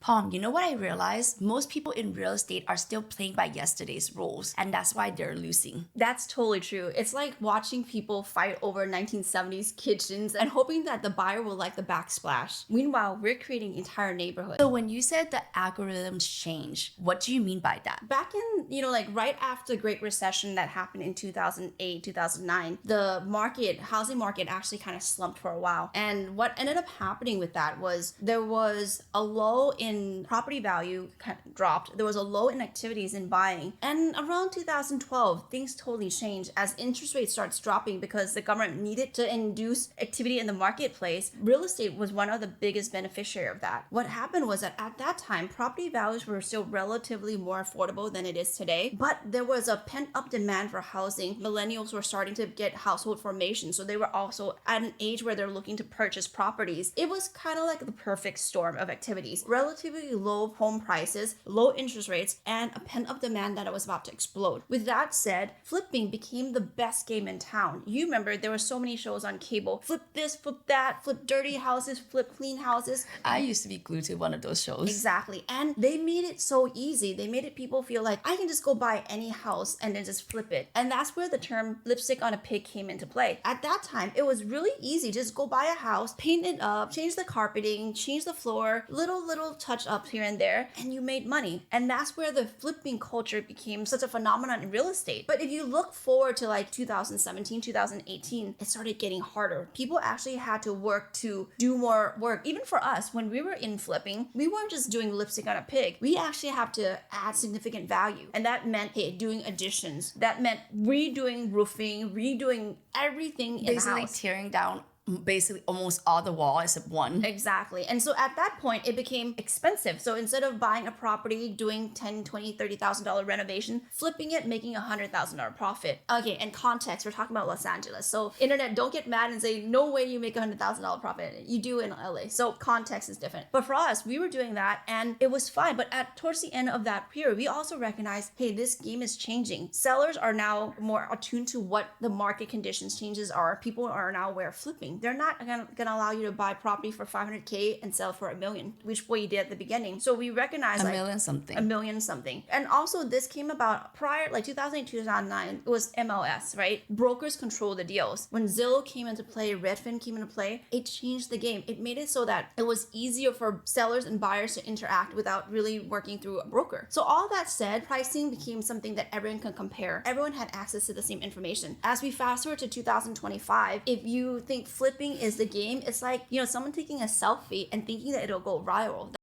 Palm, you know what I realized? Most people in real estate are still playing by yesterday's rules, and that's why they're losing. That's totally true. It's like watching people fight over 1970s kitchens and hoping that the buyer will like the backsplash. Meanwhile, we're creating entire neighborhoods. So when you said the algorithms change, what do you mean by that? Back in, like right after the Great Recession that happened in 2008, 2009, the housing market actually kind of slumped for a while. And what ended up happening with that was there was a low in property value kind of dropped. There was a low in activities in buying. And around 2012, things totally changed as interest rates starts dropping because the government needed to induce activity in the marketplace. Real estate was one of the biggest beneficiary of that. What happened was that at that time, property values were still relatively more affordable than it is today, but there was a pent-up demand for housing. Millennials were starting to get household formation, so they were also at an age where they're looking to purchase properties. It was kind of like the perfect storm of activities. Relatively low home prices, low interest rates, and a pent-up demand that was about to explode. With that said, flipping became the best game in town. You remember there were so many shows on cable. Flip this, flip that, flip dirty houses, flip clean houses. I used to be glued to one of those shows. Exactly. And they made it so easy. They made it people feel like I can just go buy any house and then just flip it. And that's where the term lipstick on a pig came into play. At that time, it was really easy. Just go buy a house, paint it up, change the carpeting, change the floor, little touch ups here and there, and you made money. And that's where the flipping culture became such a phenomenon in real estate. But if you look forward to like 2017, 2018, it started getting harder. People actually had to work to do more work. Even for us, when we were in flipping, we weren't just doing lipstick on a pig. We actually have to add significant value. And that meant, hey, doing additions. That meant redoing roofing, redoing everything in the Basically house. tearing down basically almost all the wall except one. Exactly. And so at that point, it became expensive. So instead of buying a property, doing $10, $20, $30,000 renovation, flipping it, making $100,000 profit. Okay, and context, we're talking about Los Angeles. So internet, don't get mad and say, no way you make $100,000 profit. You do in LA. So context is different. But for us, we were doing that and it was fine. But towards the end of that period, we also recognized, hey, this game is changing. Sellers are now more attuned to what the market conditions changes are. People are now aware of flipping. They're not gonna allow you to buy property for $500K and sell for $1 million, which what you did at the beginning. So we recognize $1 million something. $1 million something. And also this came about prior, like 2008, 2009, it was MLS, right? Brokers control the deals. When Zillow came into play, Redfin came into play, it changed the game. It made it so that it was easier for sellers and buyers to interact without really working through a broker. So all that said, pricing became something that everyone can compare. Everyone had access to the same information. As we fast forward to 2025, if you think flipping is the game, it's like, someone taking a selfie and thinking that it'll go viral.